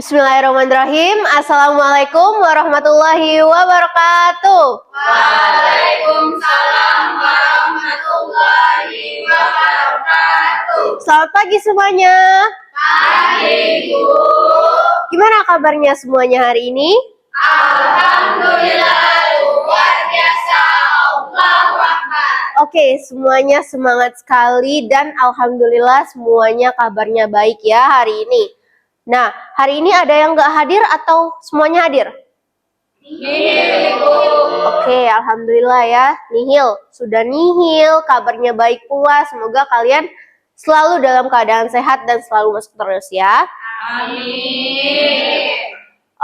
Bismillahirrahmanirrahim. Assalamualaikum warahmatullahi wabarakatuh. Waalaikumsalam warahmatullahi wabarakatuh. Selamat pagi semuanya. Pagi, Bu. Gimana kabarnya semuanya hari ini? Alhamdulillah luar biasa. Allahu Akbar. Oke, semuanya semangat sekali dan alhamdulillah semuanya kabarnya baik ya hari ini. Nah, hari ini ada yang nggak hadir atau semuanya hadir? Nihil, Bu. Oke, alhamdulillah ya, nihil. Sudah nihil, kabarnya baik pula. Semoga kalian selalu dalam keadaan sehat dan selalu masuk terus ya. Amin.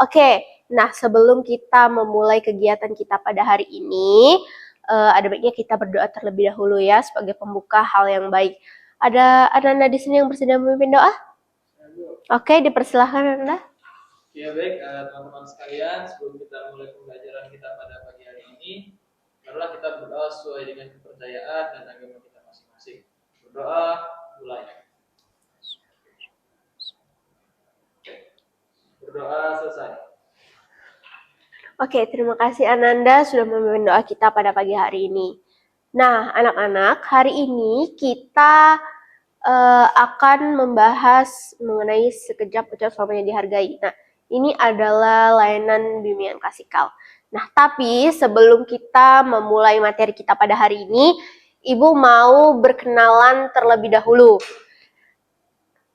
Oke, nah sebelum kita memulai kegiatan kita pada hari ini, ada baiknya kita berdoa terlebih dahulu ya sebagai pembuka hal yang baik. Ada anak-anak di sini yang bersedia memimpin doa? Oke, dipersilahkan Anda. Ya baik, teman-teman sekalian, sebelum kita mulai pembelajaran kita pada pagi hari ini, marilah kita berdoa sesuai dengan kepercayaan dan agama kita masing-masing. Berdoa, mulai. Berdoa selesai. Oke, terima kasih Ananda sudah memimpin doa kita pada pagi hari ini. Nah, anak-anak, hari ini kita akan membahas mengenai sekejap ucap selamanya dihargai. Nah, ini adalah layanan bimbingan klasikal. Nah, tapi sebelum kita memulai materi kita pada hari ini, Ibu mau berkenalan terlebih dahulu.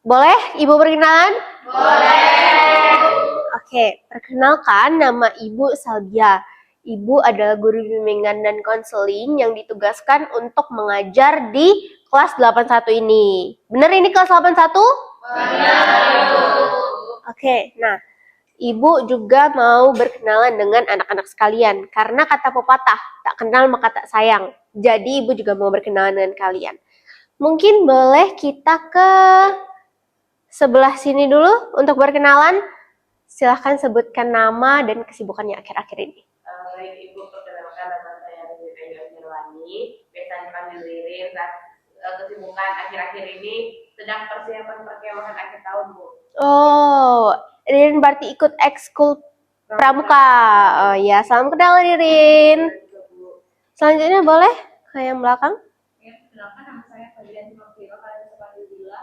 Boleh Ibu berkenalan? Boleh. Oke, perkenalkan nama Ibu Salbia. Ibu adalah guru bimbingan dan konseling yang ditugaskan untuk mengajar di kelas 81 ini. Benar ini kelas 81? Benar. Oke, nah Ibu juga mau berkenalan dengan anak-anak sekalian. Karena kata pepatah, tak kenal maka tak sayang. Jadi Ibu juga mau berkenalan dengan kalian. Mungkin boleh kita ke sebelah sini dulu untuk berkenalan. Silahkan sebutkan nama dan kesibukannya akhir-akhir ini. Baik Ibu, perkenalkan nama saya Rini Irwani, biasa dipanggil Ririn. Kesibukan akhir-akhir ini sedang persiapan perkemahan akhir tahun, Bu. Oh, Ririn berarti ikut ekskul pramuka. Oh ya, salam kenal Ririn. Selanjutnya boleh ke yang belakang? Ya, perkenalkan nama saya Fadlian Mafiro, kalian bisa panggil Dila.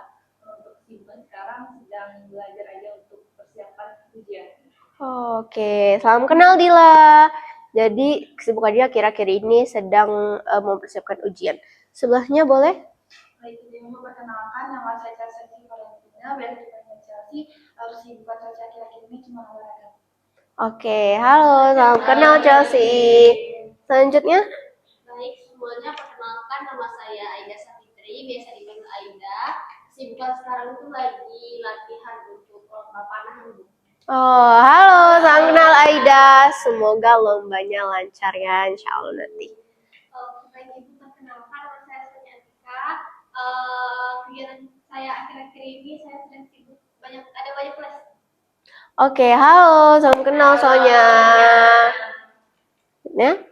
Untuk kesibukan sekarang sedang belajar aja untuk persiapan ujian. Oke, salam kenal Dila. Jadi kesibukannya akhir-akhir ini sedang mempersiapkan ujian. Sebelahnya boleh? Baik, jadi memperkenalkan nama saya Chelsea Valentina, biasa dipanggil Chelsea. Kesibukan Chelsea akhir-akhir ini cuma olahraga. Oke, halo, salam kenal Chelsea. Selanjutnya? Baik, semuanya perkenalkan nama saya Aida Savitri, biasa dipanggil Aida. Kesibukan sekarang itu lagi latihan untuk lomba panahan, Bu. Oh, halo, salam kenal Aida. Semoga lombanya lancar ya, insya Allah nanti. Baik, Ibu, perkenalkan nama saya Sonia Atika. Kegiatan saya akhir-akhir ini saya sedang sibuk ada banyak les. Oke, halo, salam kenal Sonya. Ya?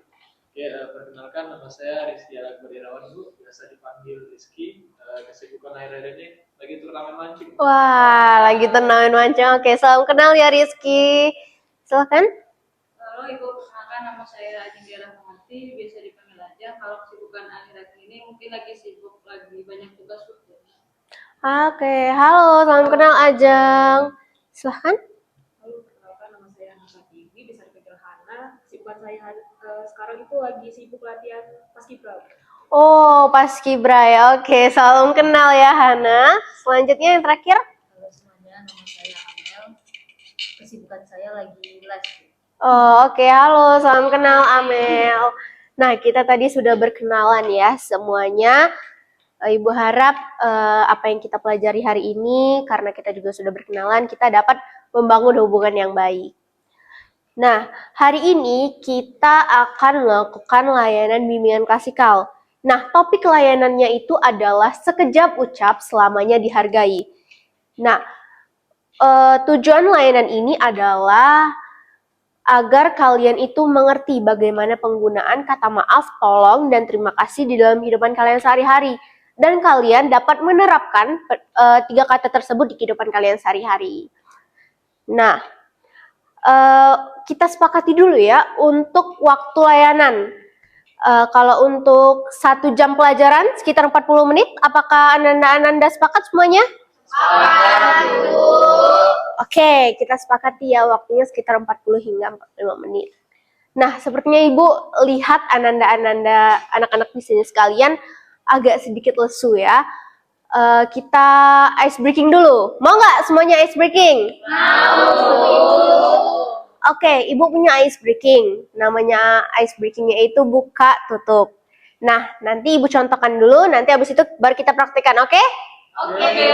Ya, perkenalkan nama saya Rizky Akbar Irawan, Bu, biasa dipanggil Rizky. Kesibukan akhir-akhir ini lagi turnamen mancing. Wah, lagi turnamen mancing. Oke, salam kenal ya Rizky. Silakan. Lalu Ibu, perkenalkan nama saya Ajeng Rahmawati, biasa dipanggil aja. Kalau kesibukan akhir-akhir ini mungkin lagi sibuk, lagi banyak tugas. Oke, halo, salam kenal Ajeng. Silahkan. Lalu perkenalkan nama saya Hana Tibi, bisa dipanggil Hana. Kesibukan saya sekarang itu lagi sibuk latihan paskibra. Oh, Paskibra ya. Oke, salam kenal ya Hana. Selanjutnya yang terakhir. Halo semuanya, nama saya Amel. Kesibukan saya lagi les. Oh, oke, halo, salam kenal Amel. Nah, kita tadi sudah berkenalan ya semuanya. Ibu harap apa yang kita pelajari hari ini, karena kita juga sudah berkenalan, kita dapat membangun hubungan yang baik. Nah, hari ini kita akan melakukan layanan bimbingan klasikal. Nah, topik layanannya itu adalah sekejap ucap selamanya dihargai. Nah, tujuan layanan ini adalah agar kalian itu mengerti bagaimana penggunaan kata maaf, tolong, dan terima kasih di dalam kehidupan kalian sehari-hari. Dan kalian dapat menerapkan 3 kata tersebut di kehidupan kalian sehari-hari. Nah, kita sepakati dulu ya untuk waktu layanan. Kalau untuk 1 jam pelajaran sekitar 40 menit, apakah Ananda sepakat semuanya? Oke, kita sepakati ya waktunya sekitar 40 hingga 45 menit. Nah, sepertinya Ibu lihat Ananda, anak-anak di sini sekalian agak sedikit lesu ya. Kita ice breaking dulu. Mau nggak semuanya ice breaking? Oke, Ibu punya ice breaking. Namanya ice breakingnya itu buka tutup. Nah, nanti Ibu contohkan dulu, nanti habis itu baru kita praktekkan, oke? Oke.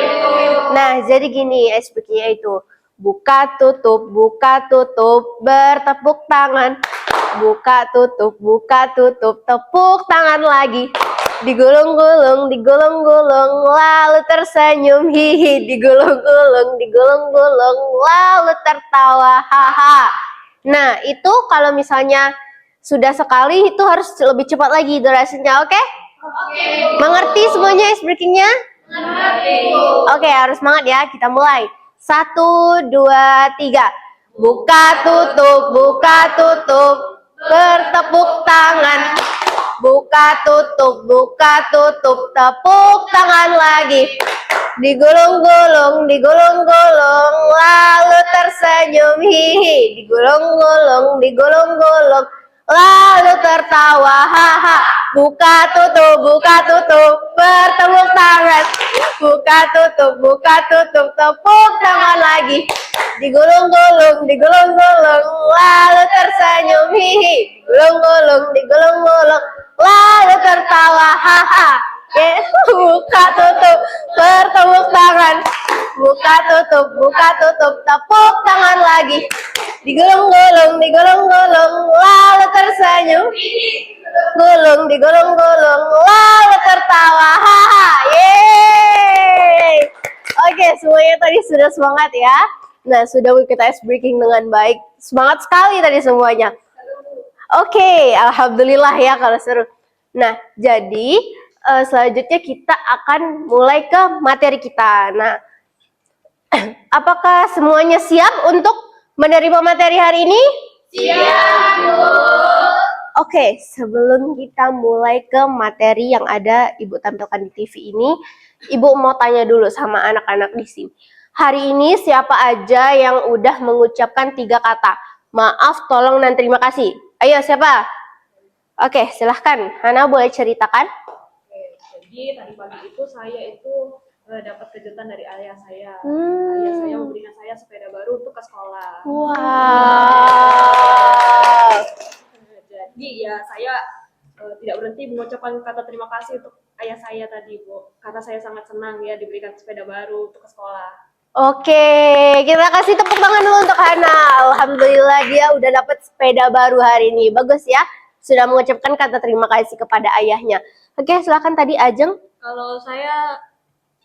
Nah, jadi gini ice breakingnya itu. Buka tutup, bertepuk tangan. Buka tutup, tepuk tangan lagi. Digulung-gulung, lalu tersenyum, hihi. Digulung-gulung, lalu tertawa, haha. Nah, itu kalau misalnya sudah sekali, itu harus lebih cepat lagi durasinya, oke? Mengerti semuanya ice breakingnya? Oke, harus semangat ya. Kita mulai. 1, 2, 3. Buka tutup, bertepuk tangan. Buka tutup, tepuk tangan lagi. Digulung-gulung, lalu tersenyum, hihi. Digulung-gulung, lalu tertawa, haha. Buka tutup, bertepuk tangan. Buka tutup, tepuk tangan lagi. Digulung-gulung, lalu tersenyum, hihi. Digulung-gulung, lalu tertawa, haha. Buka tutup, bertepuk tangan. Buka tutup, tepuk tangan lagi. Digulung-gulung, lalu tersenyum. Digulung-gulung, lalu tertawa, haha. Yeay. Oke, semuanya tadi sudah semangat ya. Nah, sudah kita ice breaking dengan baik. Semangat sekali tadi semuanya. Oke, alhamdulillah ya kalau seru. Nah, jadi selanjutnya kita akan mulai ke materi kita. Nah, apakah semuanya siap untuk menerima materi hari ini? Siap, Bu. Oke, sebelum kita mulai ke materi yang ada Ibu tampilkan di TV ini, Ibu mau tanya dulu sama anak-anak di sini. Hari ini siapa aja yang udah mengucapkan 3 kata? Maaf, tolong, dan terima kasih. Ayo, siapa? Oke, silahkan. Hana boleh ceritakan? Jadi tadi pagi itu saya dapat kejutan dari ayah saya. Ayah saya memberikan saya sepeda baru untuk ke sekolah. Wow. Jadi ya saya tidak berhenti mengucapkan kata terima kasih untuk ayah saya tadi, Bu. Karena saya sangat senang ya diberikan sepeda baru untuk ke sekolah. Oke, kita kasih tepuk tangan dulu untuk Hana. Alhamdulillah dia udah dapat sepeda baru hari ini. Bagus ya, sudah mengucapkan kata terima kasih kepada ayahnya. Oke, silakan tadi Ajeng. Kalau saya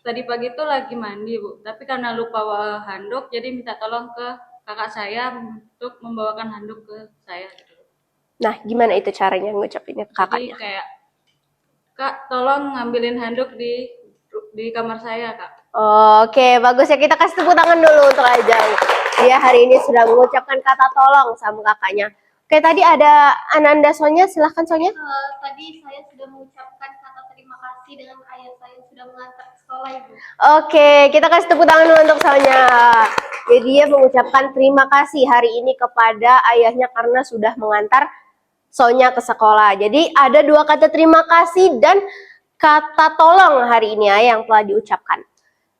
tadi pagi itu lagi mandi, Bu. Tapi karena lupa bawa handuk, jadi minta tolong ke kakak saya untuk membawakan handuk ke saya. Nah, gimana itu caranya ngucapinnya ke Jadi kakaknya? kayak, Kak, tolong ngambilin handuk di kamar saya, Kak. Oke, bagus ya. Kita kasih tepuk tangan dulu untuk Ajeng. Dia hari ini sudah mengucapkan kata tolong sama kakaknya. Oke, tadi ada Ananda Sonya. Silahkan Sonya. Tadi saya sudah mengucapkan kata terima kasih dengan ayah saya sudah mengantar ke sekolah, Ibu. Oke, kita kasih tepuk tangan dulu untuk Sonya. Jadi dia mengucapkan terima kasih hari ini kepada ayahnya karena sudah mengantar Sonya ke sekolah. Jadi ada 2 kata terima kasih dan kata tolong hari ini ya yang telah diucapkan.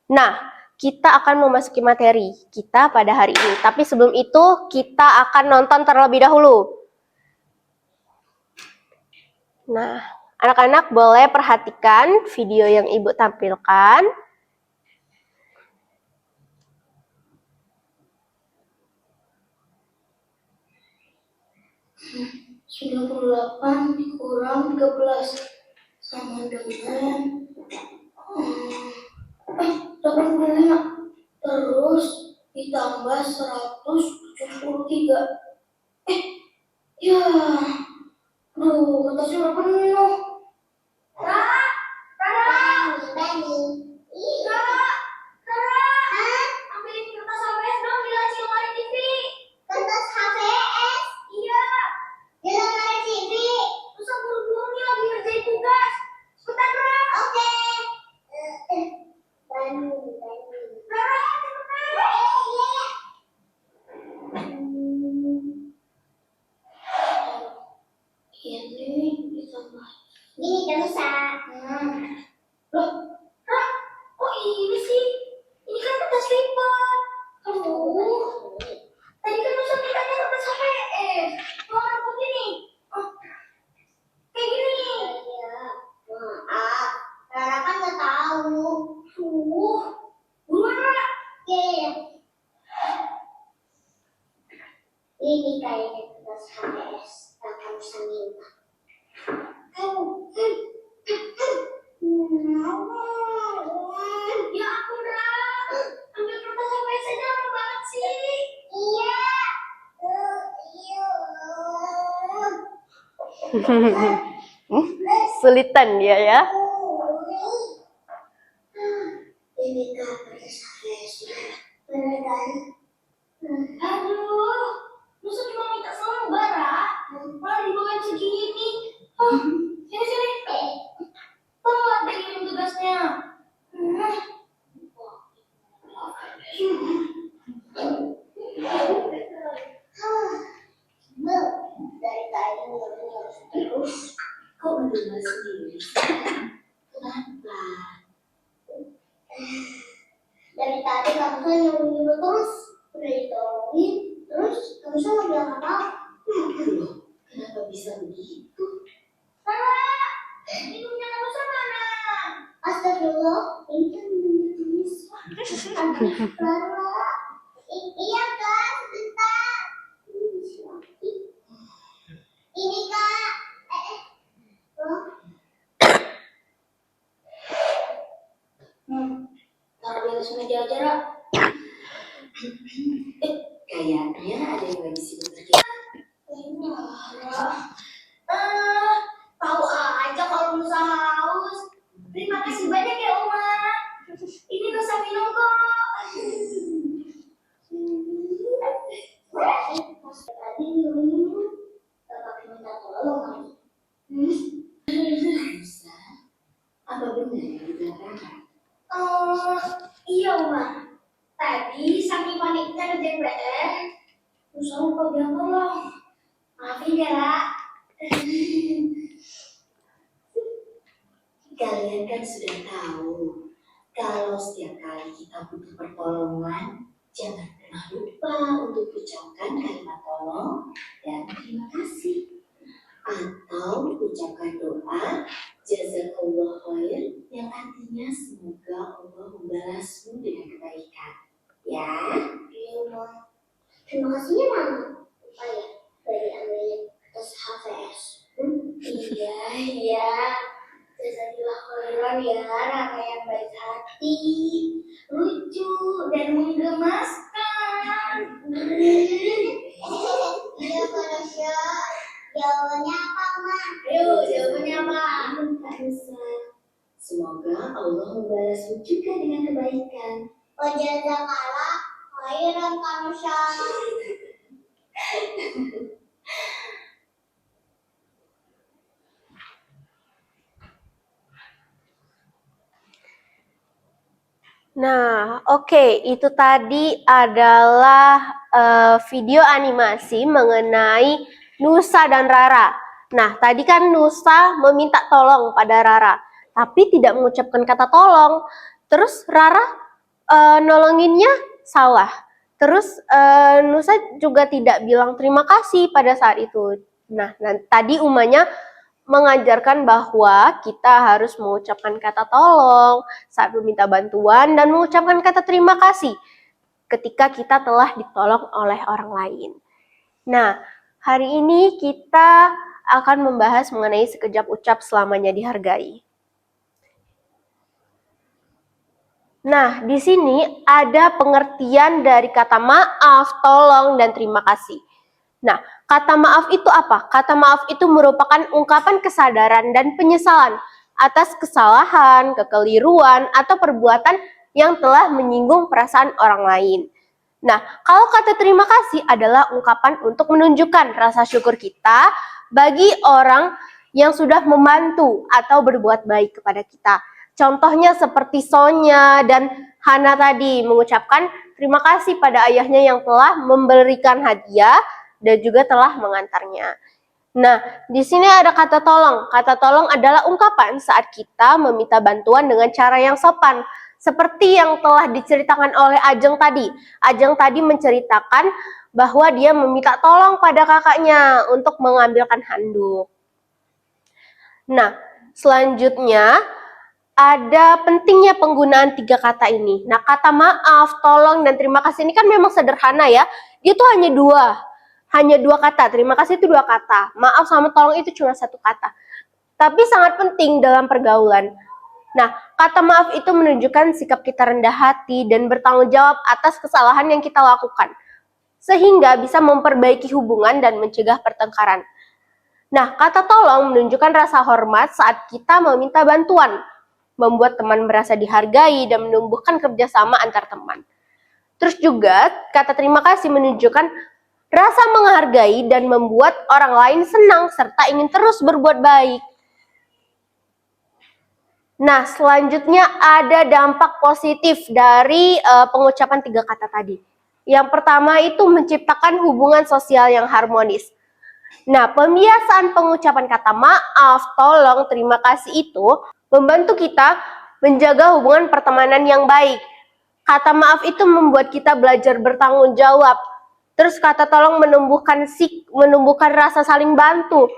Nah, kita akan memasuki materi kita pada hari ini. Tapi sebelum itu kita akan nonton terlebih dahulu. Nah, anak-anak boleh perhatikan video yang Ibu tampilkan. Sudah 98 dikurang 13 sama dengan 85 terus ditambah 173. Ya, kertasnya udah penuh. Ambilin kertas sampai dong di laci lemari Ini kayaknya tugas HPS yang kamu minta. Ya ampun, Ra. Ambil kertas HPS aja lama banget sih. Iya. Sulitan dia ya. Ini kan kertas HPS. Bener kan? Aduh, masa cuma minta selembar, Ra? Malah dibawain segini. Sini. Tuh, ada kirim tugasnya. Dari tadi harus terus. Kok mendengar sendiri? Kenapa? Dari tadi kamu tuh nyuruh terus. Udah ditolongin, terus kamu sama bilang apa? Loh, kenapa bisa begitu? Sarah, itu punya kamu sama mana? Astagfirullah, ini kan belum tulis. Sarah, iya kak, sebentar. Ini kak, taruh di atas meja aja, Ra. Kayaknya ada yang lagi sibuk kerja. Tahu aja kalau Nusa haus. Terima kasih banyak ya Oma. Ini Nusa minum kok. Tadi minum, tapi minta tolong lagi. Nusa, apa benar yang dikatakan? Iya Oma. Tadi saking paniknya ngerjain PR, Nusa lupa bilang tolong. Maafin ya, Ra. Kalian kan sudah tahu, kalau setiap kali kita butuh pertolongan, jangan pernah lupa untuk ucapkan kalimat tolong dan terima kasih. Atau ucapkan doa, jazakallah khair, yang artinya semoga Allah membalasmu dengan kebaikan. Ya, iya, Ma. Terima kasihnya mana? Lupa ya, dari ambil kertas HVS. Iya. Jazakallah khairan ya, Rara yang baik hati, lucu, dan menggemaskan. Iya, Malaysia. Jawabannya apa, Ma? Ayo, jawabannya apa? Kak Nusa. Semoga Allah membalasmu juga dengan kebaikan. Jazakallah khairan, Kak Nusa. Nah, oke, itu tadi adalah video animasi mengenai Nusa dan Rara. Nah, tadi kan Nusa meminta tolong pada Rara, tapi tidak mengucapkan kata tolong. Terus Rara nolonginnya salah. Terus Nusa juga tidak bilang terima kasih pada saat itu. Nah tadi Umanya mengajarkan bahwa kita harus mengucapkan kata tolong saat meminta bantuan dan mengucapkan kata terima kasih ketika kita telah ditolong oleh orang lain. Nah, hari ini kita akan membahas mengenai sekejap ucap selamanya dihargai. Nah, di sini ada pengertian dari kata maaf, tolong, dan terima kasih. Nah, kata maaf itu apa? Kata maaf itu merupakan ungkapan kesadaran dan penyesalan atas kesalahan, kekeliruan, atau perbuatan yang telah menyinggung perasaan orang lain. Nah, kalau kata terima kasih adalah ungkapan untuk menunjukkan rasa syukur kita bagi orang yang sudah membantu atau berbuat baik kepada kita. Contohnya seperti Sonya dan Hana tadi mengucapkan terima kasih pada ayahnya yang telah memberikan hadiah dan juga telah mengantarnya. Nah, di sini ada kata tolong. Kata tolong adalah ungkapan saat kita meminta bantuan dengan cara yang sopan. Seperti yang telah diceritakan oleh Ajeng tadi. Ajeng tadi menceritakan bahwa dia meminta tolong pada kakaknya untuk mengambilkan handuk. Nah, selanjutnya ada pentingnya penggunaan 3 kata ini. Nah, kata maaf, tolong, dan terima kasih ini kan memang sederhana ya. Dia tuh hanya 2. hanya 2 kata. Terima kasih itu 2 kata. Maaf sama tolong itu cuma 1 kata. Tapi sangat penting dalam pergaulan. Nah, kata maaf itu menunjukkan sikap kita rendah hati dan bertanggung jawab atas kesalahan yang kita lakukan, sehingga bisa memperbaiki hubungan dan mencegah pertengkaran. Nah, kata tolong menunjukkan rasa hormat saat kita meminta bantuan, membuat teman merasa dihargai dan menumbuhkan kerjasama antar teman. Terus juga, kata terima kasih menunjukkan rasa menghargai dan membuat orang lain senang serta ingin terus berbuat baik. Nah, selanjutnya ada dampak positif dari pengucapan 3 kata tadi. Yang pertama itu menciptakan hubungan sosial yang harmonis. Nah, pembiasaan pengucapan kata maaf, tolong, terima kasih itu membantu kita menjaga hubungan pertemanan yang baik. Kata maaf itu membuat kita belajar bertanggung jawab. Terus kata tolong menumbuhkan rasa saling bantu.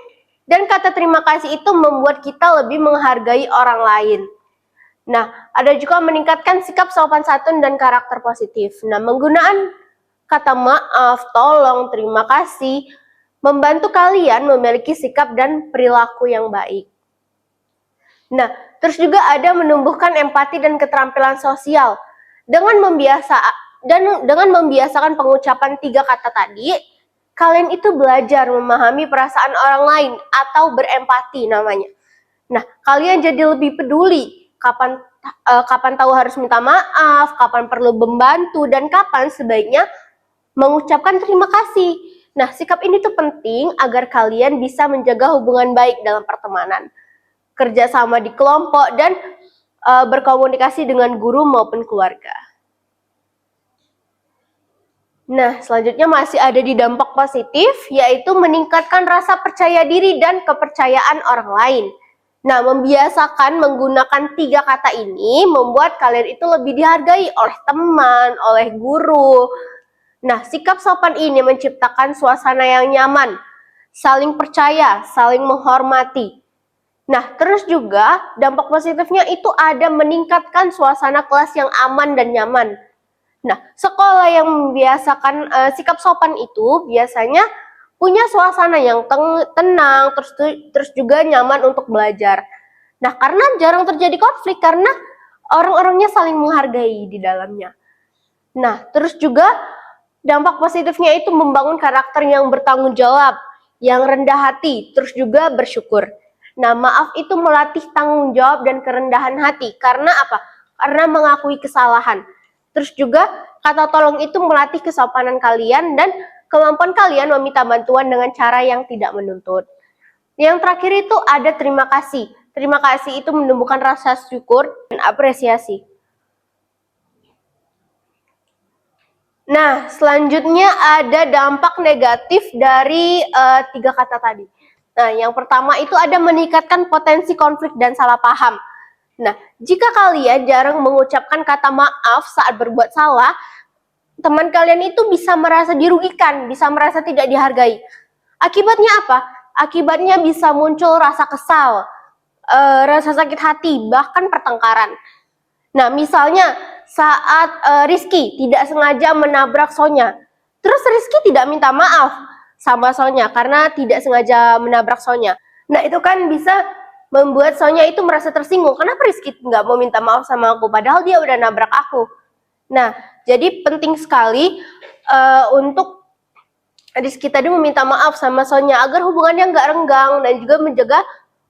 Dan kata terima kasih itu membuat kita lebih menghargai orang lain. Nah, ada juga meningkatkan sikap sopan santun dan karakter positif. Nah, penggunaan kata maaf, tolong, terima kasih membantu kalian memiliki sikap dan perilaku yang baik. Nah, terus juga ada menumbuhkan empati dan keterampilan sosial. Dengan membiasakan pengucapan 3 kata tadi, kalian itu belajar memahami perasaan orang lain atau berempati namanya. Nah, kalian jadi lebih peduli kapan tahu harus minta maaf, kapan perlu membantu, dan kapan sebaiknya mengucapkan terima kasih. Nah, sikap ini tuh penting agar kalian bisa menjaga hubungan baik dalam pertemanan, kerjasama di kelompok, dan berkomunikasi dengan guru maupun keluarga. Nah, selanjutnya masih ada di dampak positif, yaitu meningkatkan rasa percaya diri dan kepercayaan orang lain. Nah, membiasakan menggunakan 3 kata ini membuat kalian itu lebih dihargai oleh teman, oleh guru. Nah, sikap sopan ini menciptakan suasana yang nyaman, saling percaya, saling menghormati. Nah, terus juga dampak positifnya itu ada meningkatkan suasana kelas yang aman dan nyaman. Nah, sekolah yang membiasakan sikap sopan itu biasanya punya suasana yang tenang, terus juga nyaman untuk belajar. Nah, karena jarang terjadi konflik karena orang-orangnya saling menghargai di dalamnya. Nah, terus juga dampak positifnya itu membangun karakter yang bertanggung jawab, yang rendah hati, terus juga bersyukur. Nah, maaf itu melatih tanggung jawab dan kerendahan hati. Karena apa? Karena mengakui kesalahan. Terus juga kata tolong itu melatih kesopanan kalian dan kemampuan kalian meminta bantuan dengan cara yang tidak menuntut. Yang terakhir itu ada terima kasih. Terima kasih itu menumbuhkan rasa syukur dan apresiasi. Nah, selanjutnya ada dampak negatif dari 3 kata tadi. Nah, yang pertama itu ada meningkatkan potensi konflik dan salah paham. Nah, jika kalian jarang mengucapkan kata maaf saat berbuat salah, teman kalian itu bisa merasa dirugikan, bisa merasa tidak dihargai. Akibatnya apa? Akibatnya bisa muncul rasa kesal, rasa sakit hati, bahkan pertengkaran. Nah, misalnya saat Rizky tidak sengaja menabrak Sonya, terus Rizky tidak minta maaf sama Sonya karena tidak sengaja menabrak Sonya. Nah, itu kan bisa membuat Sonya itu merasa tersinggung. Kenapa Rizky nggak mau minta maaf sama aku, padahal dia udah nabrak aku? Nah, jadi penting sekali untuk Rizky tadi meminta maaf sama Sonya agar hubungannya nggak renggang dan juga menjaga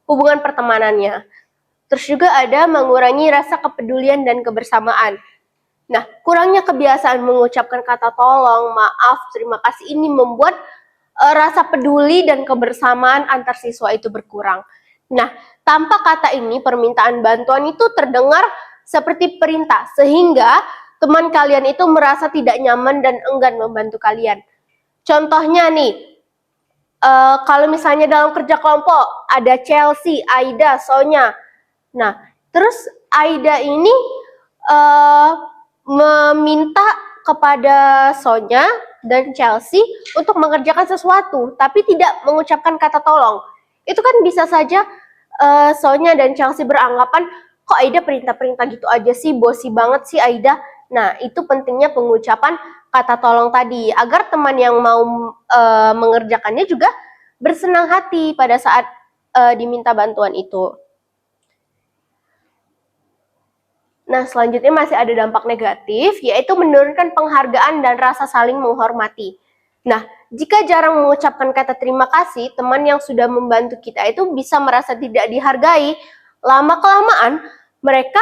hubungan pertemanannya. Terus juga ada mengurangi rasa kepedulian dan kebersamaan. Nah, kurangnya kebiasaan mengucapkan kata tolong, maaf, terima kasih ini membuat rasa peduli dan kebersamaan antar siswa itu berkurang. Nah, tanpa kata ini permintaan bantuan itu terdengar seperti perintah, sehingga teman kalian itu merasa tidak nyaman dan enggan membantu kalian. Contohnya nih, kalau misalnya dalam kerja kelompok ada Chelsea, Aida, Sonya. Nah, terus Aida ini meminta kepada Sonya dan Chelsea untuk mengerjakan sesuatu, tapi tidak mengucapkan kata tolong. Itu kan bisa saja Sonya dan Chelsea beranggapan, kok Aida perintah-perintah gitu aja sih, bosi banget sih Aida. Nah, itu pentingnya pengucapan kata tolong tadi, agar teman yang mau mengerjakannya juga bersenang hati pada saat diminta bantuan itu. Nah, selanjutnya masih ada dampak negatif, yaitu menurunkan penghargaan dan rasa saling menghormati. Nah, jika jarang mengucapkan kata terima kasih, teman yang sudah membantu kita itu bisa merasa tidak dihargai. Lama-kelamaan, mereka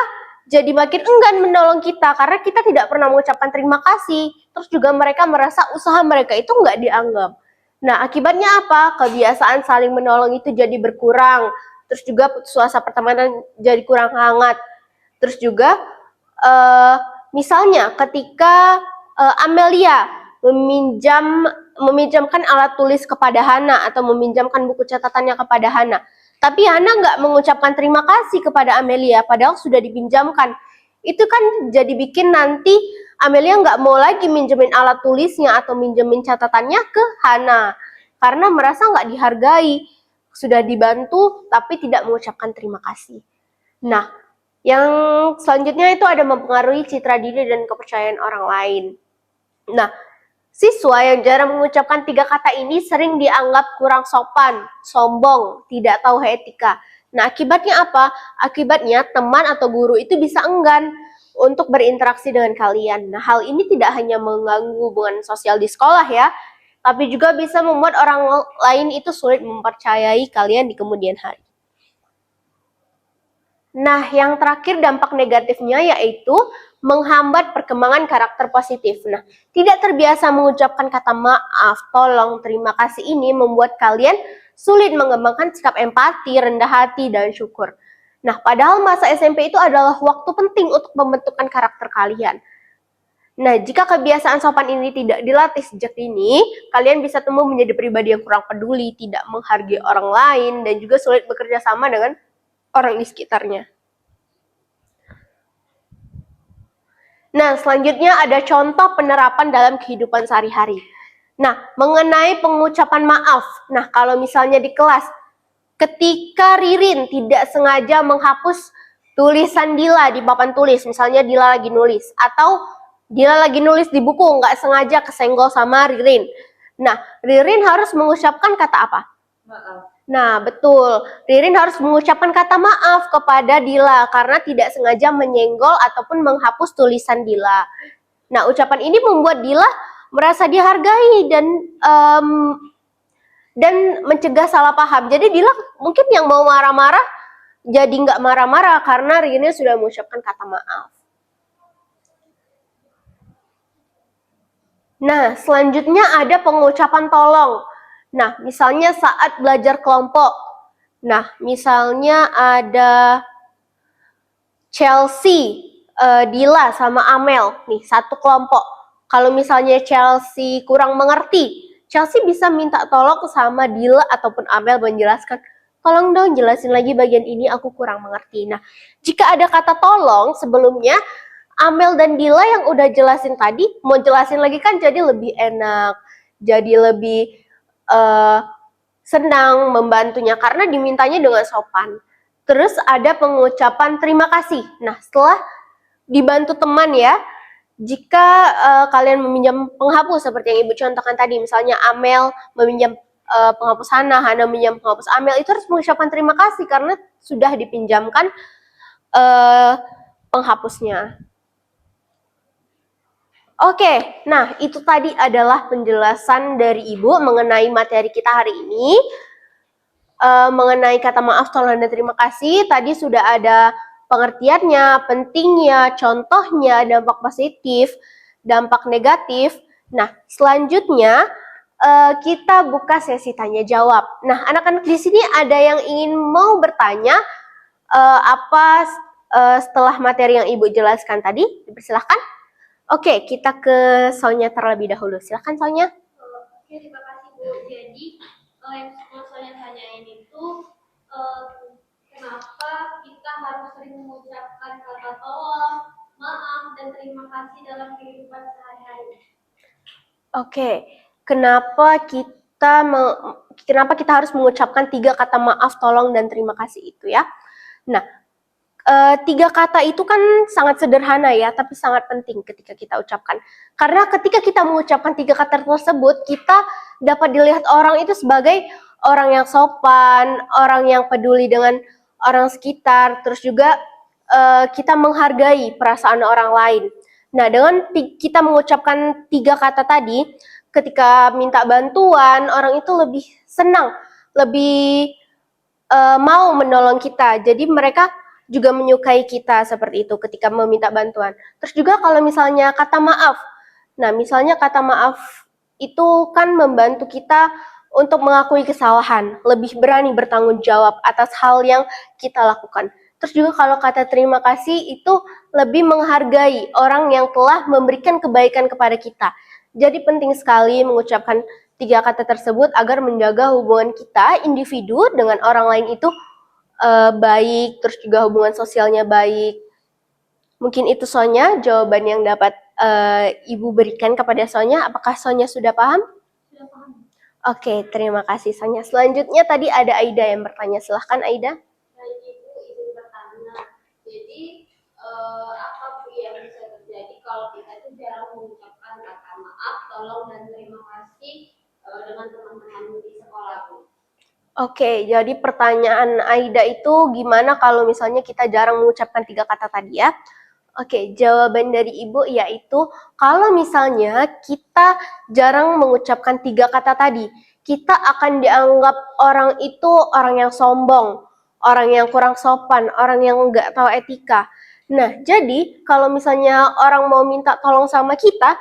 jadi makin enggan menolong kita karena kita tidak pernah mengucapkan terima kasih. Terus juga mereka merasa usaha mereka itu nggak dianggap. Nah, akibatnya apa? Kebiasaan saling menolong itu jadi berkurang. Terus juga suasana pertemanan jadi kurang hangat. Terus juga misalnya ketika Amelia meminjamkan alat tulis kepada Hana atau meminjamkan buku catatannya kepada Hana, tapi Hana nggak mengucapkan terima kasih kepada Amelia padahal sudah dipinjamkan. Itu kan jadi bikin nanti Amelia nggak mau lagi minjemin alat tulisnya atau minjemin catatannya ke Hana karena merasa nggak dihargai, sudah dibantu tapi tidak mengucapkan terima kasih. Nah, yang selanjutnya itu ada mempengaruhi citra diri dan kepercayaan orang lain. Nah, siswa yang jarang mengucapkan 3 kata ini sering dianggap kurang sopan, sombong, tidak tahu etika. Nah, akibatnya apa? Akibatnya teman atau guru itu bisa enggan untuk berinteraksi dengan kalian. Nah, hal ini tidak hanya mengganggu hubungan sosial di sekolah ya, tapi juga bisa membuat orang lain itu sulit mempercayai kalian di kemudian hari. Nah, yang terakhir dampak negatifnya yaitu menghambat perkembangan karakter positif. Nah, tidak terbiasa mengucapkan kata maaf, tolong, terima kasih ini membuat kalian sulit mengembangkan sikap empati, rendah hati, dan syukur. Nah, padahal masa SMP itu adalah waktu penting untuk pembentukan karakter kalian. Nah, jika kebiasaan sopan ini tidak dilatih sejak dini, kalian bisa tumbuh menjadi pribadi yang kurang peduli, tidak menghargai orang lain, dan juga sulit bekerja sama dengan orang di sekitarnya. Nah, selanjutnya ada contoh penerapan dalam kehidupan sehari-hari. Nah, mengenai pengucapan maaf. Nah, kalau misalnya di kelas, ketika Ririn tidak sengaja menghapus tulisan Dila di papan tulis, misalnya Dila lagi nulis, atau Dila lagi nulis di buku, nggak sengaja kesenggol sama Ririn. Nah, Ririn harus mengucapkan kata apa? Maaf. Nah, betul. Ririn harus mengucapkan kata maaf kepada Dila karena tidak sengaja menyenggol ataupun menghapus tulisan Dila. Nah, ucapan ini membuat Dila merasa dihargai dan mencegah salah paham. Jadi Dila mungkin yang mau marah-marah jadi nggak marah-marah karena Ririn sudah mengucapkan kata maaf. Nah, selanjutnya ada pengucapan tolong. Nah, misalnya saat belajar kelompok. Nah, misalnya ada Chelsea, Dila sama Amel. Nih, satu kelompok. Kalau misalnya Chelsea kurang mengerti, Chelsea bisa minta tolong sama Dila ataupun Amel menjelaskan, tolong dong jelasin lagi bagian ini, aku kurang mengerti. Nah, jika ada kata tolong sebelumnya, Amel dan Dila yang udah jelasin tadi, mau jelasin lagi kan jadi lebih enak, jadi lebih senang membantunya karena dimintanya dengan sopan. Terus ada pengucapan terima kasih. Nah, setelah dibantu teman ya, jika kalian meminjam penghapus seperti yang Ibu contohkan tadi, misalnya Amel meminjam penghapus Hana meminjam penghapus Amel, itu harus mengucapkan terima kasih karena sudah dipinjamkan penghapusnya. Oke, nah itu tadi adalah penjelasan dari Ibu mengenai materi kita hari ini. Mengenai kata maaf, tolong, dan terima kasih. Tadi sudah ada pengertiannya, pentingnya, contohnya, dampak positif, dampak negatif. Nah, selanjutnya kita buka sesi tanya jawab. Nah, anak-anak di sini ada yang ingin mau bertanya setelah materi yang Ibu jelaskan tadi? Dipersilahkan. Oke, kita ke Sonya terlebih dahulu. Silakan Sonya. Oke, terima kasih Bu. Jadi yang saya tanyain itu kenapa kita harus sering mengucapkan kata tolong, maaf, dan terima kasih dalam kehidupan sehari-hari? Oke, kenapa kita harus mengucapkan 3 kata maaf, tolong, dan terima kasih itu ya? Nah, tiga kata itu kan sangat sederhana ya, tapi sangat penting ketika kita ucapkan. Karena ketika kita mengucapkan tiga kata tersebut, kita dapat dilihat orang itu sebagai orang yang sopan, orang yang peduli dengan orang sekitar, terus juga kita menghargai perasaan orang lain. Nah, dengan kita mengucapkan tiga kata tadi, ketika minta bantuan, orang itu lebih senang, lebih mau menolong kita. Jadi mereka juga menyukai kita seperti itu ketika meminta bantuan. Terus juga kalau misalnya kata maaf. Nah, misalnya kata maaf itu kan membantu kita untuk mengakui kesalahan, lebih berani bertanggung jawab atas hal yang kita lakukan. Terus juga kalau kata terima kasih itu lebih menghargai orang yang telah memberikan kebaikan kepada kita. Jadi penting sekali mengucapkan tiga kata tersebut agar menjaga hubungan kita individu dengan orang lain itu baik, terus juga hubungan sosialnya baik. Mungkin itu Sonya jawaban yang dapat Ibu berikan kepada Sonya. Apakah Sonya sudah paham? Sudah paham. Oke, terima kasih Sonya. Selanjutnya tadi ada Aida yang bertanya. Silahkan Aida. Baik, Ibu izin bertanya. Jadi apa Bu yang bisa terjadi kalau kita itu jarang mengucapkan kata maaf, tolong dan terima kasih dengan teman-teman di sekolah Bu? Oke, jadi pertanyaan Aida itu gimana kalau misalnya kita jarang mengucapkan tiga kata tadi ya? Oke, jawaban dari Ibu yaitu kalau misalnya kita jarang mengucapkan tiga kata tadi, kita akan dianggap orang itu orang yang sombong, orang yang kurang sopan, orang yang nggak tahu etika. Nah, jadi kalau misalnya orang mau minta tolong sama kita,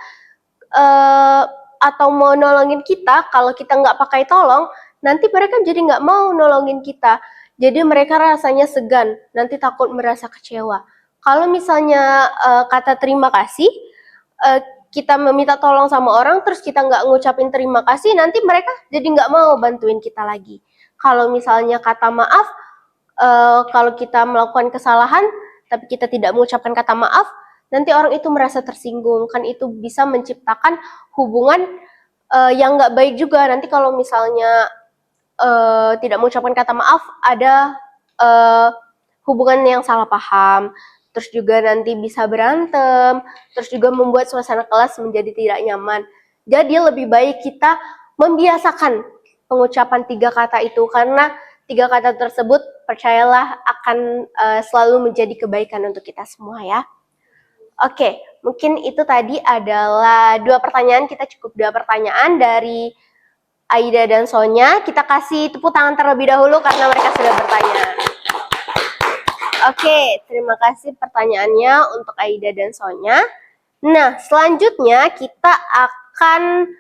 atau mau nolongin kita, kalau kita nggak pakai tolong, nanti mereka jadi nggak mau nolongin kita. Jadi mereka rasanya segan, nanti takut merasa kecewa. Kalau misalnya kata terima kasih, kita meminta tolong sama orang, terus kita nggak ngucapin terima kasih, nanti mereka jadi nggak mau bantuin kita lagi. Kalau misalnya kata maaf, kalau kita melakukan kesalahan, tapi kita tidak mengucapkan kata maaf, nanti orang itu merasa tersinggung. Kan itu bisa menciptakan hubungan yang nggak baik juga. Nanti kalau misalnya tidak mengucapkan kata maaf, ada hubungan yang salah paham, terus juga nanti bisa berantem, terus juga membuat suasana kelas menjadi tidak nyaman. Jadi lebih baik kita membiasakan pengucapan tiga kata itu, karena tiga kata tersebut percayalah akan selalu menjadi kebaikan untuk kita semua ya. Oke, mungkin itu tadi adalah dua pertanyaan, kita cukup dua pertanyaan dari Aida dan Sonya. Kita kasih tepuk tangan terlebih dahulu karena mereka sudah bertanya. Oke, terima kasih pertanyaannya untuk Aida dan Sonya. Nah, selanjutnya kita akan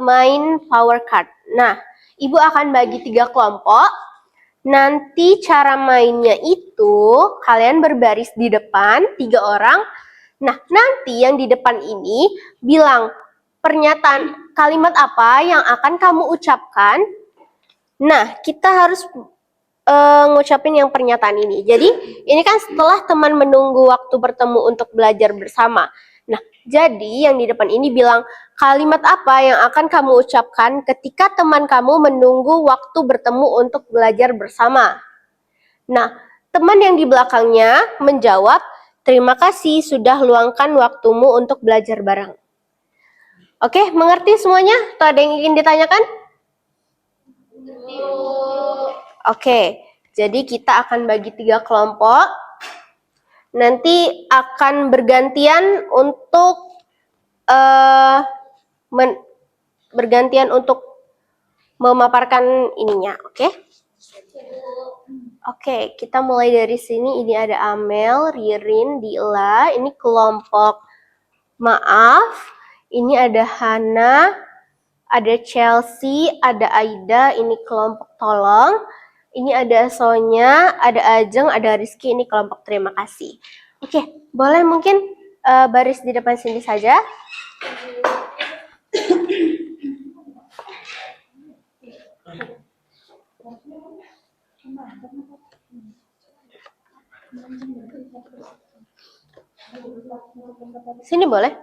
main power card. Nah, Ibu akan bagi 3 kelompok. Nanti cara mainnya itu kalian berbaris di depan 3 orang. Nah, nanti yang di depan ini bilang pernyataan kalimat apa yang akan kamu ucapkan. Nah, kita harus ngucapin yang pernyataan ini. Jadi, ini kan setelah teman menunggu waktu bertemu untuk belajar bersama. Nah, jadi yang di depan ini bilang kalimat apa yang akan kamu ucapkan ketika teman kamu menunggu waktu bertemu untuk belajar bersama. Nah, teman yang di belakangnya menjawab, terima kasih sudah luangkan waktumu untuk belajar bareng. Oke, mengerti semuanya? Atau ada yang ingin ditanyakan? Oke, jadi kita akan bagi 3 kelompok. Nanti akan bergantian untuk memaparkan ininya, oke? Oke, kita mulai dari sini. Ini ada Amel, Ririn, Dila. Ini kelompok maaf. Ini ada Hana, ada Chelsea, ada Aida. Ini kelompok tolong. Ini ada Sonya, ada Ajeng, ada Rizky. Ini kelompok terima kasih. Oke, boleh mungkin baris di depan sini saja. Sini boleh.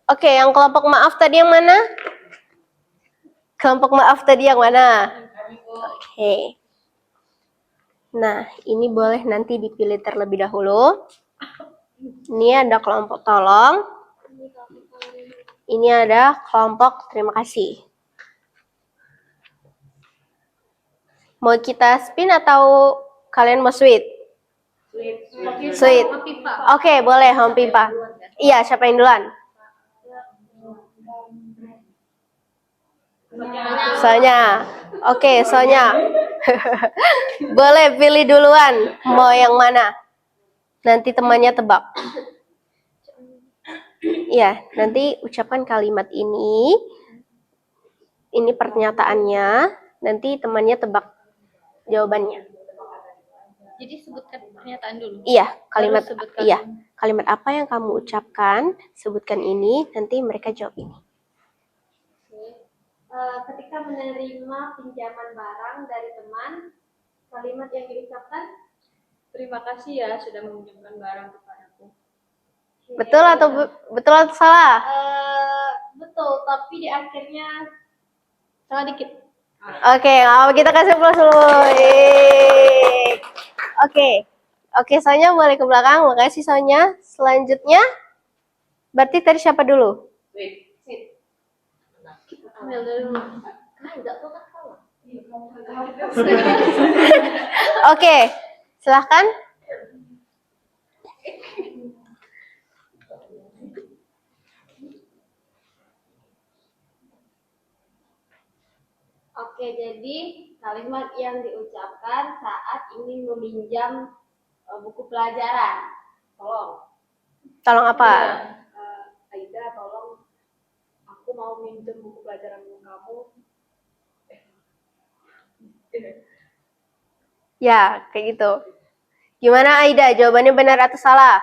Oke, yang kelompok maaf tadi yang mana? Kelompok maaf tadi yang mana? Oke. Nah, ini boleh nanti dipilih terlebih dahulu. Ini ada kelompok tolong. Ini ada kelompok terima kasih. Mau kita spin atau kalian mau sweet? Sweet. Oke, boleh Home Pipa. Iya, siapa yang duluan? Sonya. Oke, Sonya. Boleh pilih duluan. Mau yang mana? Nanti temannya tebak. Iya, nanti ucapkan kalimat ini. Ini pernyataannya. Nanti temannya tebak jawabannya. Jadi sebutkan pernyataan dulu. Iya, kalimat Baru sebutkan. iya. Kalimat apa yang kamu ucapkan? Sebutkan ini, nanti mereka jawab ini. Ketika menerima pinjaman barang dari teman, kalimat yang diucapkan Terima kasih ya sudah meminjamkan barang kepadaku. Betul atau betul atau salah? betul, tapi di akhirnya salah dikit. Oke, kita kasih plus dulu. Yeay. Oke, Sonya boleh ke belakang. Makasih Sonya. Selanjutnya, berarti tadi siapa dulu? Ambil dulu. Enggak tuh kan salah. Oke, silahkan. Oke, jadi kalimat yang diucapkan saat ingin meminjam buku pelajaran. Tolong apa? Aida, tolong aku mau minjem buku pelajaran kamu. Ya, kayak gitu. Gimana Aida? Jawabannya benar atau salah?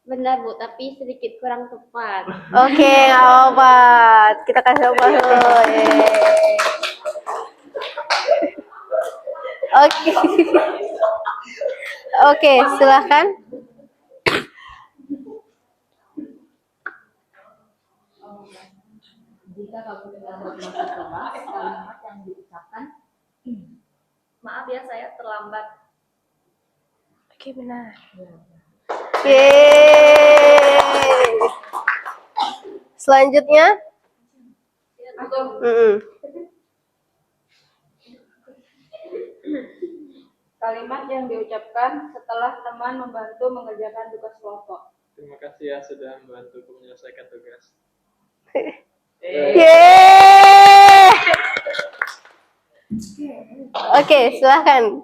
Benar Bu, tapi sedikit kurang tepat. Oke, nggak apa-apa. Kita kasih apa dulu. Yeay. Oke. Oke, silahkan. Jika kamu sedang bermaksud keras, kalimat yang diucapkan Maaf ya saya terlambat. Oke, benar. Yeay. Selanjutnya. Kalimat yang diucapkan setelah teman membantu mengerjakan tugas kelompok. Terima kasih ya sudah membantu menyelesaikan tugas. Yeay. Oke, silahkan.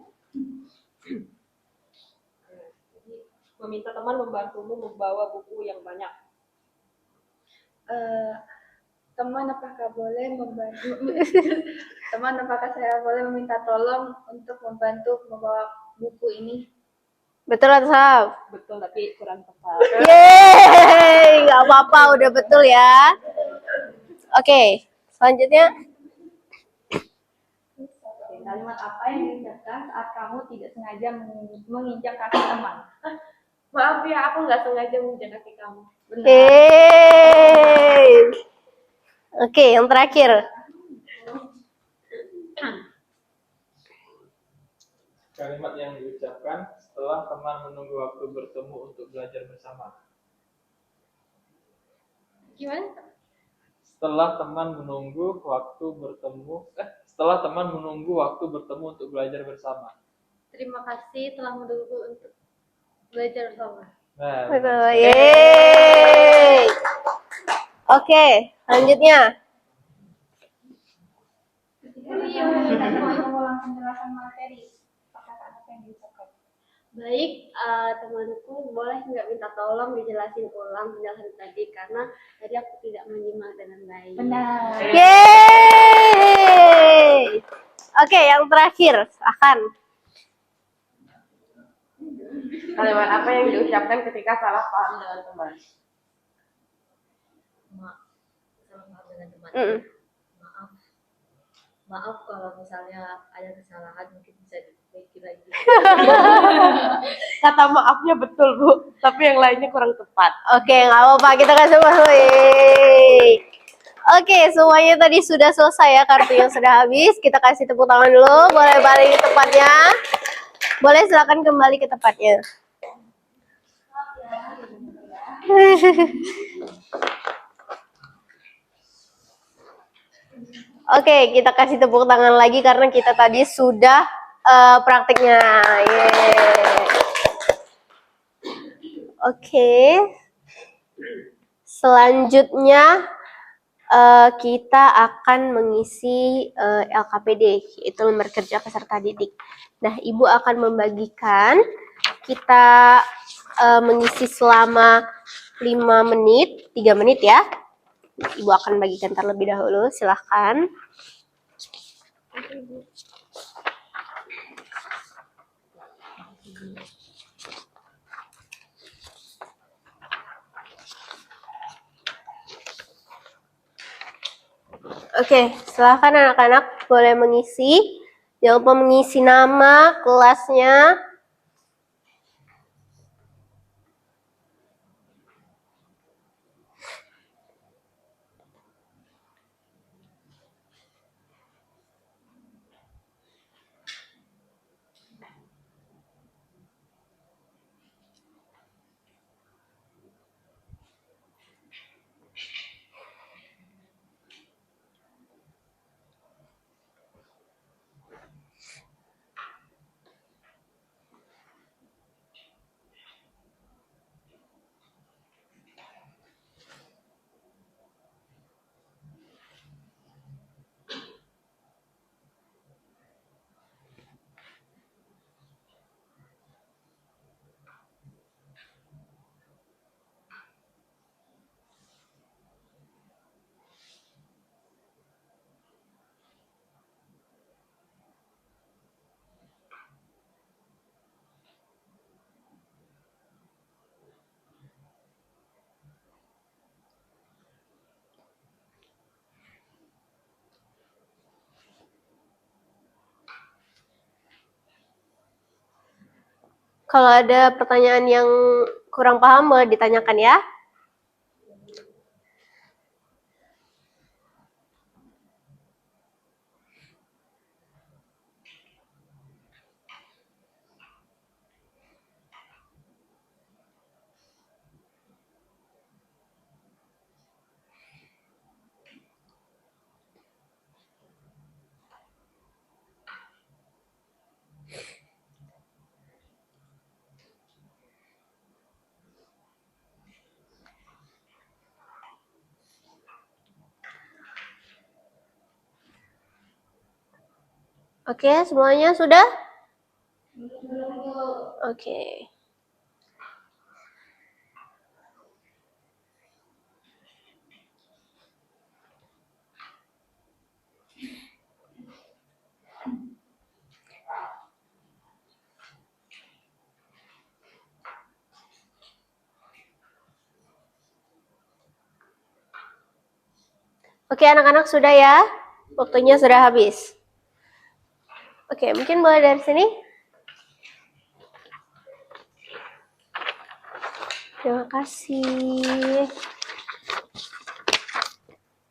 Meminta teman membantumu membawa buku yang banyak. Teman, apakah boleh membantu? Teman, apakah saya boleh meminta tolong untuk membantu membawa buku ini? Betul atau salah? Betul, tapi kurang tepat. Yeay, nggak apa-apa, udah betul ya. Oke, selanjutnya. Kalimat apa yang diucapkan saat kamu tidak sengaja menginjak kaki teman? Maaf ya, aku nggak sengaja menginjak kaki kamu. Yeay. Oke, yang terakhir. Kalimat yang diucapkan setelah teman menunggu waktu bertemu untuk belajar bersama. Gimana? Setelah teman menunggu waktu bertemu untuk belajar bersama. Terima kasih telah menunggu untuk belajar bersama. Nah, Betul. Yeay. Oke, selanjutnya. mengulang penjelasan materi. Kata-kata yang diucapkan. Baik, temanku boleh nggak minta tolong dijelasin ulang penjelasan tadi karena tadi aku tidak menyimak dengan baik. Benar. Yeay. Oke, yang terakhir, silahkan. Kalimat apa yang diucapkan ketika salah paham dengan teman? salah paham dengan teman. Maaf kalau misalnya ada kesalahan mungkin bisa diperbaiki lagi. Kata maafnya betul Bu, tapi yang lainnya kurang tepat. Oke, nggak apa-apa, kita kasih plus. Yeay. Oke, semuanya tadi sudah selesai ya, kartunya sudah habis. Kita kasih tepuk tangan dulu. Boleh balik ke tempatnya. Boleh silakan kembali ke tempatnya. Oke, kita kasih tepuk tangan lagi karena kita tadi sudah praktiknya. Yeay. Oke. Selanjutnya kita akan mengisi LKPD, yaitu lembar kerja peserta didik. Nah, Ibu akan membagikan, kita mengisi selama 5 menit, 3 menit ya. Ibu akan bagikan terlebih dahulu, silahkan. Oke, silahkan anak-anak boleh mengisi. Jangan lupa mengisi nama, kelasnya. Kalau ada pertanyaan yang kurang paham, boleh ditanyakan ya. Oke, semuanya sudah? Oke. Oke, anak-anak sudah ya? Waktunya sudah habis. Oke, mungkin boleh dari sini. Terima kasih.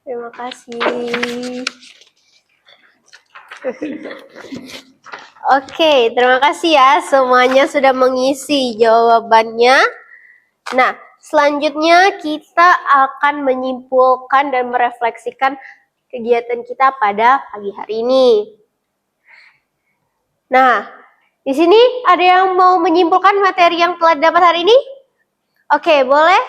Terima kasih. Oke, terima kasih ya. Semuanya sudah mengisi jawabannya. Nah, selanjutnya kita akan menyimpulkan dan merefleksikan kegiatan kita pada pagi hari ini. Nah, di sini ada yang mau menyimpulkan materi yang telah dapat hari ini? Oke, boleh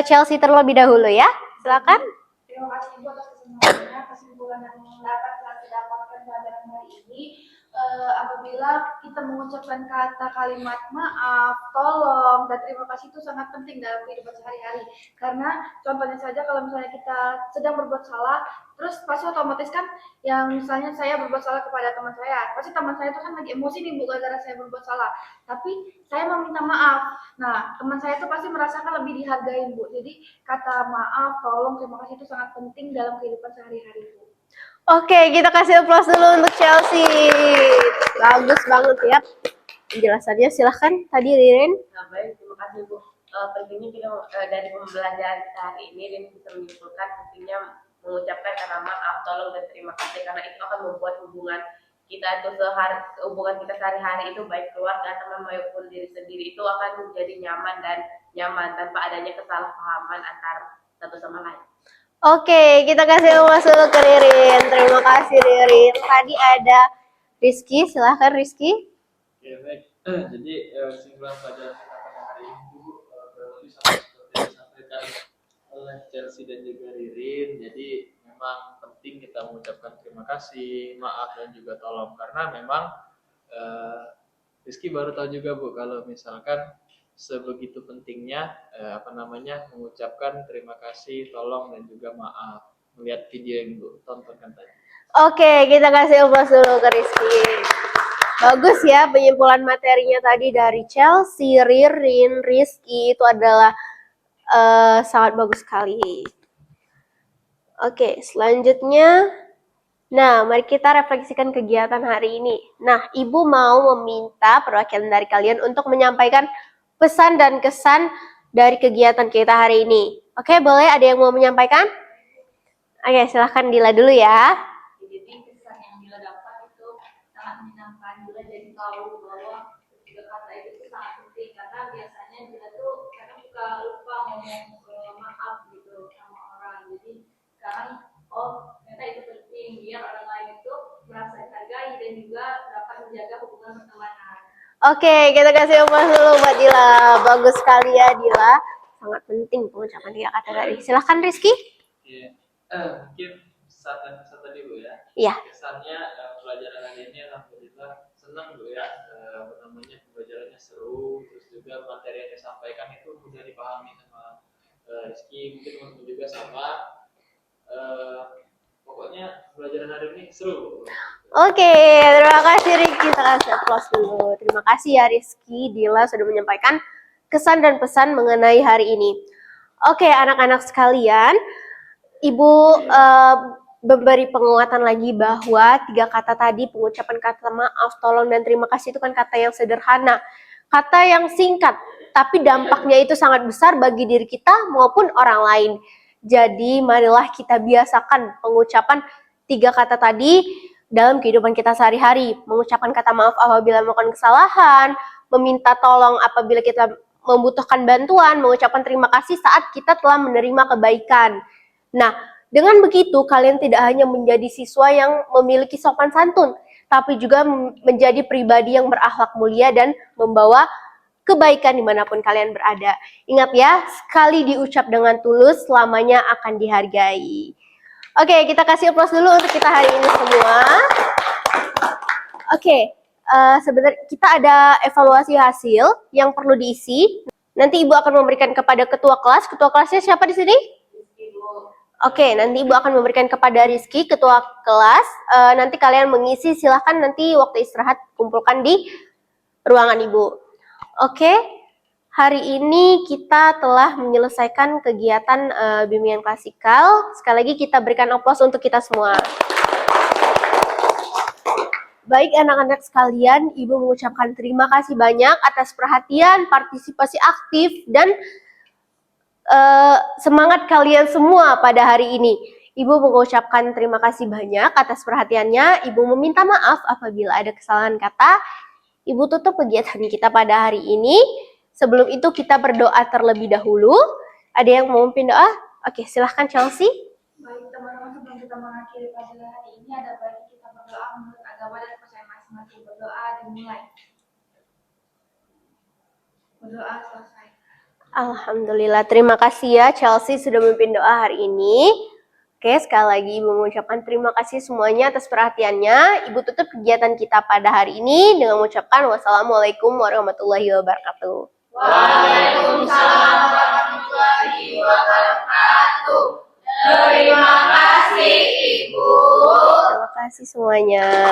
Chelsea terlebih dahulu ya. Silakan. Terima kasih Ibu atas kesempatannya. Kesimpulan yang dapat kita dapatkan pelajaran hari ini, apabila kita mengucapkan kata kalimat maaf, tolong, dan terima kasih itu sangat penting dalam kehidupan sehari-hari. Karena contohnya saja kalau misalnya kita sedang berbuat salah, terus pasti otomatis kan yang misalnya saya berbuat salah kepada teman saya, pasti teman saya itu kan lagi emosi nih Bu gara-gara saya berbuat salah. Tapi saya meminta maaf. Nah, teman saya itu pasti merasakan lebih dihargai Bu. Jadi kata maaf, tolong, terima kasih itu sangat penting dalam kehidupan sehari-hari Bu. Oke, kita kasih aplaus dulu untuk Chelsea. Bagus banget ya penjelasannya. Silahkan tadi Ririn. Nah, baik, terima kasih Bu. pentingnya kita dari pembelajaran kita hari ini dan bisa menyimpulkan pentingnya mengucapkan kata maaf, tolong dan terima kasih karena itu akan membuat hubungan kita itu hubungan kita sehari-hari itu baik keluarga, teman maupun diri sendiri itu akan menjadi nyaman tanpa adanya kesalahpahaman antar satu sama lain. Oke, kita kasih masuk ke Ririn. Terima kasih Ririn. Tadi ada Rizky, silahkan Rizky. Ya baik. Jadi kesimpulan pelajaran kita pada hari ini Bu, kurang lebih sama seperti yang disampaikan oleh Chelsea dan juga Ririn. Jadi memang penting kita mengucapkan terima kasih, maaf dan juga tolong karena memang Rizky baru tahu juga Bu kalau misalkan sebegitu pentingnya mengucapkan terima kasih, tolong dan juga maaf. Melihat video yang Bu tontonkan tadi. Oke, kita kasih upload dulu ke Rizky. Bagus ya penyimpulan materinya tadi dari Chelsea, Ririn, Rizky itu adalah sangat bagus sekali. Oke, selanjutnya, nah mari kita refleksikan kegiatan hari ini. Nah, Ibu mau meminta perwakilan dari kalian untuk menyampaikan pesan dan kesan dari kegiatan kita hari ini. Oke, boleh ada yang mau menyampaikan? Oke, silahkan Dila dulu ya. Jadi kesan yang Dila dapat itu sangat menyenangkan. Dila jadi tahu bahwa ketiga kata itu sangat penting karena biasanya Dila tuh kadang suka lupa ngomong maaf gitu sama orang. Jadi sekarang ternyata itu penting biar orang lain itu merasa dihargai dan juga dapat menjaga hubungan pertemanan. Oke, kita kasih upload dulu buat Dila. Bagus sekali ya Dila. Sangat penting pengucapan tiga kata tadi. Silahkan Rizky. Iya. Mungkin kesan tadi Bu ya. Iya. Kesannya pelajaran hari ini alhamdulillah senang Bu ya. Pembelajarannya seru, terus juga materi yang disampaikan itu mudah dipahami sama Rizky, mungkin teman-teman juga sama. Pokoknya pelajaran hari ini seru. Oke, terima kasih Rizky. Kita kasih applause dulu. Terima kasih ya Rizky, Dila sudah menyampaikan kesan dan pesan mengenai hari ini. Oke, anak-anak sekalian, Ibu memberi penguatan lagi bahwa tiga kata tadi, pengucapan kata maaf, tolong, dan terima kasih itu kan kata yang sederhana. Kata yang singkat, tapi dampaknya itu sangat besar bagi diri kita maupun orang lain. Jadi marilah kita biasakan pengucapan tiga kata tadi dalam kehidupan kita sehari-hari. Mengucapkan kata maaf apabila melakukan kesalahan, meminta tolong apabila kita membutuhkan bantuan, mengucapkan terima kasih saat kita telah menerima kebaikan. Nah, dengan begitu kalian tidak hanya menjadi siswa yang memiliki sopan santun, tapi juga menjadi pribadi yang berakhlak mulia dan membawa kebaikan dimanapun kalian berada. Ingat ya, sekali diucap dengan tulus, selamanya akan dihargai. Oke, kita kasih applause dulu untuk kita hari ini semua. Oke, sebenarnya kita ada evaluasi hasil yang perlu diisi. Nanti Ibu akan memberikan kepada ketua kelas. Ketua kelasnya siapa di sini? Oke, nanti Ibu akan memberikan kepada Rizky, ketua kelas. Nanti kalian mengisi, silahkan nanti waktu istirahat kumpulkan di ruangan Ibu. Oke, hari ini kita telah menyelesaikan kegiatan bimbingan klasikal. Sekali lagi kita berikan aplaus untuk kita semua. Baik anak-anak sekalian, Ibu mengucapkan terima kasih banyak atas perhatian, partisipasi aktif, dan semangat kalian semua pada hari ini. Ibu mengucapkan terima kasih banyak atas perhatiannya. Ibu meminta maaf apabila ada kesalahan kata. Ibu tutup kegiatan kita pada hari ini. Sebelum itu kita berdoa terlebih dahulu. Ada yang mau memimpin doa? Oke, silahkan Chelsea. Baik teman-teman, sebelum kita mengakhiri pelajaran hari ini, ada baiknya kita berdoa menurut agama dan percaya masing-masing. Berdoa dimulai. Berdoa selesai. Alhamdulillah, terima kasih ya Chelsea sudah memimpin doa hari ini. Oke, sekali lagi Ibu mengucapkan terima kasih semuanya atas perhatiannya. Ibu tutup kegiatan kita pada hari ini dengan mengucapkan wassalamualaikum warahmatullahi wabarakatuh. Waalaikumsalam warahmatullahi wabarakatuh. Terima kasih Ibu. Terima kasih semuanya.